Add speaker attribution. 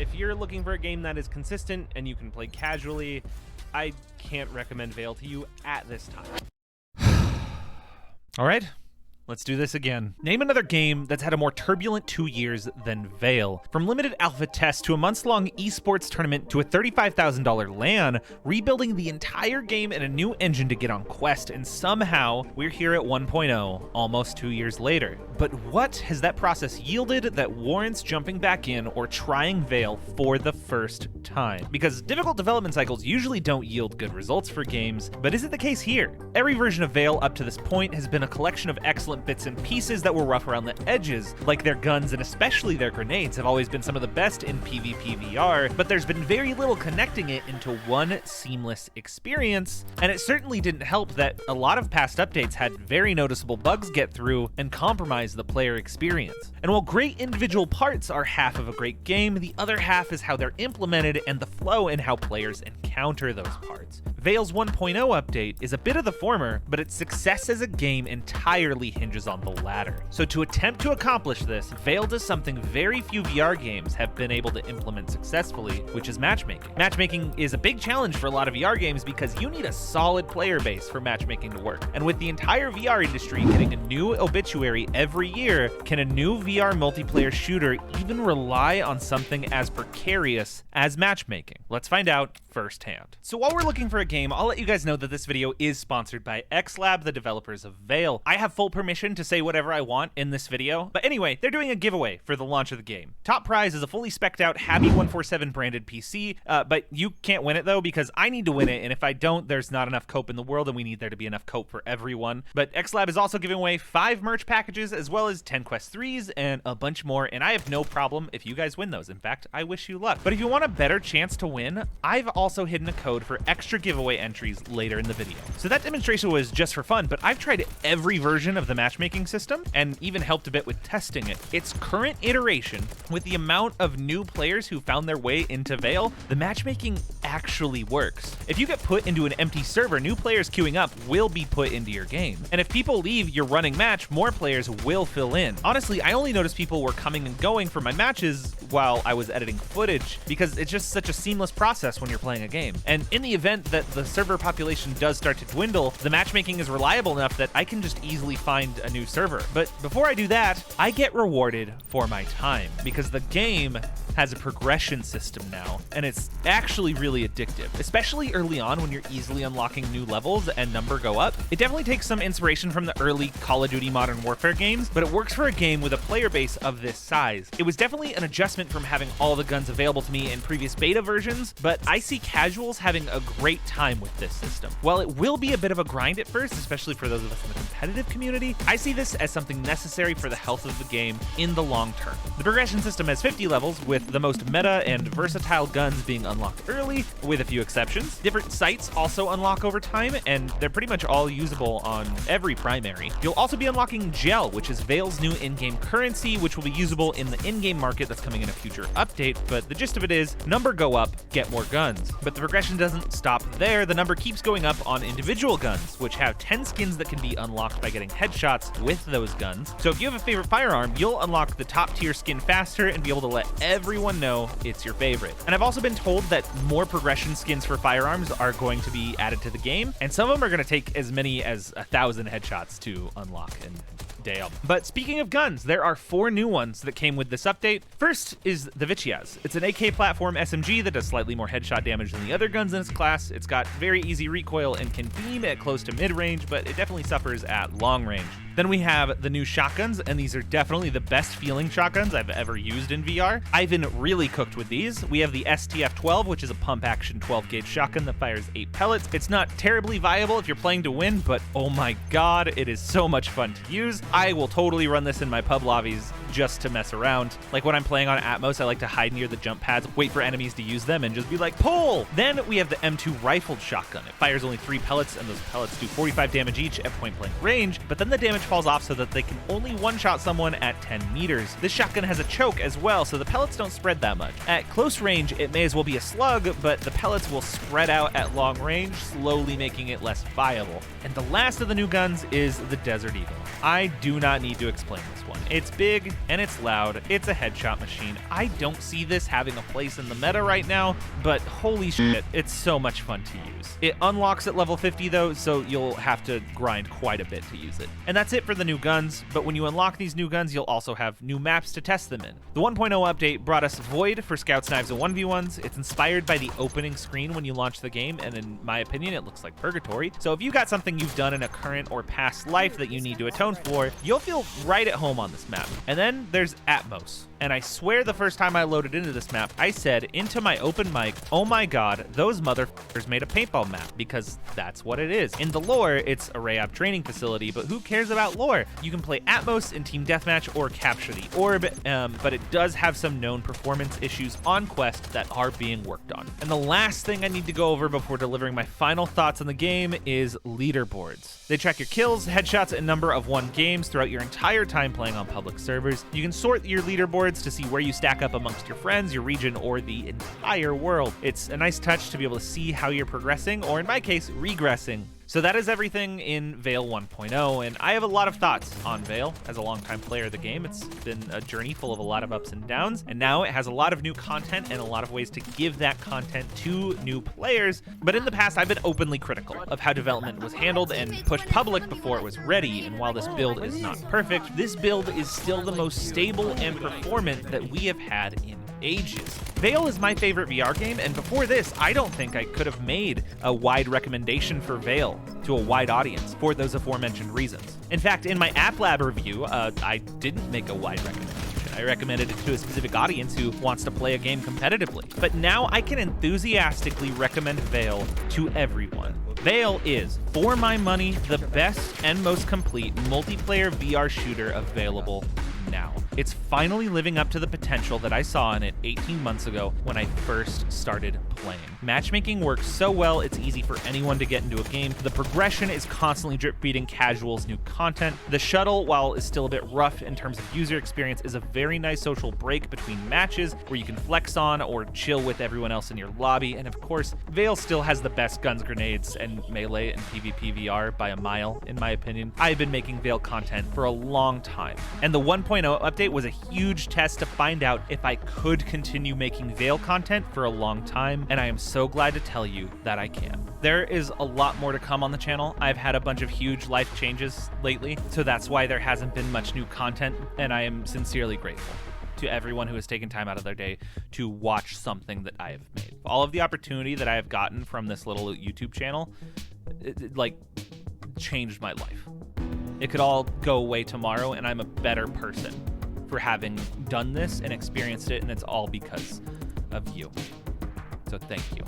Speaker 1: if you're looking for a game that is consistent and you can play casually, I can't recommend VAIL to you at this time. All right. Let's do this again. Name another game that's had a more turbulent 2 years than VAIL. From limited alpha test to a months-long esports tournament to a $35,000 LAN, rebuilding the entire game and a new engine to get on Quest, and somehow we're here at 1.0, almost 2 years later. But what has that process yielded that warrants jumping back in or trying VAIL for the first time? Because difficult development cycles usually don't yield good results for games, but is it the case here? Every version of VAIL up to this point has been a collection of excellent bits and pieces that were rough around the edges, like their guns and especially their grenades have always been some of the best in PvP VR, but there's been very little connecting it into one seamless experience, and it certainly didn't help that a lot of past updates had very noticeable bugs get through and compromise the player experience. And while great individual parts are half of a great game, the other half is how they're implemented and the flow in how players encounter those parts. VAIL's 1.0 update is a bit of the former, but its success as a game entirely hinges on the latter. So to attempt to accomplish this, VAIL does something very few VR games have been able to implement successfully, which is matchmaking. Matchmaking is a big challenge for a lot of VR games because you need a solid player base for matchmaking to work. And with the entire VR industry getting a new obituary every year, can a new VR multiplayer shooter even rely on something as precarious as matchmaking? Let's find out firsthand. So while we're looking for a game, I'll let you guys know that this video is sponsored by XLab, the developers of VAIL. I have full permission to say whatever I want in this video, but anyway, they're doing a giveaway for the launch of the game. Top prize is a fully spec'd out Happy 147 branded PC, but you can't win it though because I need to win it, and if I don't, there's not enough cope in the world, and we need there to be enough cope for everyone. But XLab is also giving away 5 merch packages as well as 10 Quest 3s and a bunch more, and I have no problem if you guys win those. In fact, I wish you luck. But if you want a better chance to win, I've also hidden a code for extra giveaway entries later in the video. So that demonstration was just for fun, but I've tried every version of the matchmaking system and even helped a bit with testing it. Its current iteration, with the amount of new players who found their way into VAIL, the matchmaking actually works. If you get put into an empty server, new players queuing up will be put into your game. And if people leave your running match, more players will fill in. Honestly, I only noticed people were coming and going for my matches while I was editing footage because it's just such a seamless process when you're playing a game. And in the event that the server population does start to dwindle, the matchmaking is reliable enough that I can just easily find a new server. But before I do that, I get rewarded for my time because the game has a progression system now, and it's actually really addictive, especially early on when you're easily unlocking new levels and number go up. It definitely takes some inspiration from the early Call of Duty Modern Warfare games, but it works for a game with a player base of this size. It was definitely an adjustment from having all the guns available to me in previous beta versions, but I see casuals having a great time with this system. While it will be a bit of a grind at first, especially for those of us in the competitive community, I see this as something necessary for the health of the game in the long term. The progression system has 50 levels, with the most meta and versatile guns being unlocked early, with a few exceptions. Different sites also unlock over time, and they're pretty much all usable on every primary. You'll also be unlocking Gel, which is VAIL's new in-game currency, which will be usable in the in-game market that's coming in a future update, but the gist of it is, number go up, get more guns. But the progression doesn't stop there. The number keeps going up on individual guns, which have 10 skins that can be unlocked by getting headshots with those guns. So if you have a favorite firearm, you'll unlock the top tier skin faster and be able to let everyone know it's your favorite. And I've also been told that more progression skins for firearms are going to be added to the game, and some of them are going to take as many as 1,000 headshots to unlock. And damn. But speaking of guns, there are 4 new ones that came with this update. First is the Vichiaz. It's an AK platform SMG that does slightly more headshot damage than the other guns in its class. It's got very easy recoil and can beam at close to mid-range, but it definitely suffers at long range. Then we have the new shotguns, and these are definitely the best feeling shotguns I've ever used in VR. I've been really cooked with these. We have the STF-12, which is a pump action 12 gauge shotgun that fires 8 pellets. It's not terribly viable if you're playing to win, but oh my god, it is so much fun to use. I will totally run this in my pub lobbies just to mess around. Like when I'm playing on Atmos, I like to hide near the jump pads, wait for enemies to use them, and just be like, pull! Then we have the M2 rifled shotgun. It fires only 3 pellets, and those pellets do 45 damage each at point blank range, but then the damage falls off so that they can only one-shot someone at 10 meters. This shotgun has a choke as well, so the pellets don't spread that much. At close range, it may as well be a slug, but the pellets will spread out at long range, slowly making it less viable. And the last of the new guns is the Desert Eagle. I do not need to explain this one. It's big and it's loud. It's a headshot machine. I don't see this having a place in the meta right now, but holy shit, it's so much fun to use. It unlocks at level 50 though, so you'll have to grind quite a bit to use it. And that's it for the new guns, but when you unlock these new guns, you'll also have new maps to test them in. The 1.0 update brought us Void for Scouts, Knives, and 1v1s. It's inspired by the opening screen when you launch the game, and in my opinion, it looks like purgatory. So if you got something you've done in a current or past life that you need to atone for, you'll feel right at home on this map. And then there's Atmos. And I swear the first time I loaded into this map, I said into my open mic, oh my god, those motherfuckers made a paintball map, because that's what it is. In the lore, it's a Rayab training facility, but who cares about lore? You can play Atmos in Team Deathmatch or capture the orb, but it does have some known performance issues on Quest that are being worked on. And the last thing I need to go over before delivering my final thoughts on the game is leaderboards. They track your kills, headshots, and number of won games throughout your entire time playing on public servers. You can sort your leaderboards to see where you stack up amongst your friends, your region, or the entire world. It's a nice touch to be able to see how you're progressing, or in my case, regressing. So that is everything in VAIL 1.0, and I have a lot of thoughts on VAIL. As a longtime player of the game, it's been a journey full of a lot of ups and downs, and now it has a lot of new content and a lot of ways to give that content to new players. But in the past, I've been openly critical of how development was handled and pushed public before it was ready, and while this build is not perfect, this build is still the most stable and performant that we have had in ages. VAIL is my favorite VR game, and before this, I don't think I could have made a wide recommendation for VAIL to a wide audience for those aforementioned reasons. In fact, in my App Lab review, I didn't make a wide recommendation. I recommended it to a specific audience who wants to play a game competitively. But now I can enthusiastically recommend VAIL to everyone. VAIL is, for my money, the best and most complete multiplayer VR shooter available now. It's finally living up to the potential that I saw in it 18 months ago when I first started playing. Matchmaking works so well, it's easy for anyone to get into a game. The progression is constantly drip feeding casuals new content. The shuttle, while is still a bit rough in terms of user experience, is a very nice social break between matches where you can flex on or chill with everyone else in your lobby. And of course, VAIL still has the best guns, grenades, and melee and PvP VR by a mile, in my opinion. I've been making VAIL content for a long time, and the 1.0 update was a huge test to find out if I could continue making VAIL content for a long time, and I am so glad to tell you that I can. There is a lot more to come on the channel. I've had a bunch of huge life changes lately, so that's why there hasn't been much new content, and I am sincerely grateful to everyone who has taken time out of their day to watch something that I have made. All of the opportunity that I have gotten from this little YouTube channel, it like changed my life. It could all go away tomorrow, and I'm a better person for having done this and experienced it, and it's all because of you. So thank you.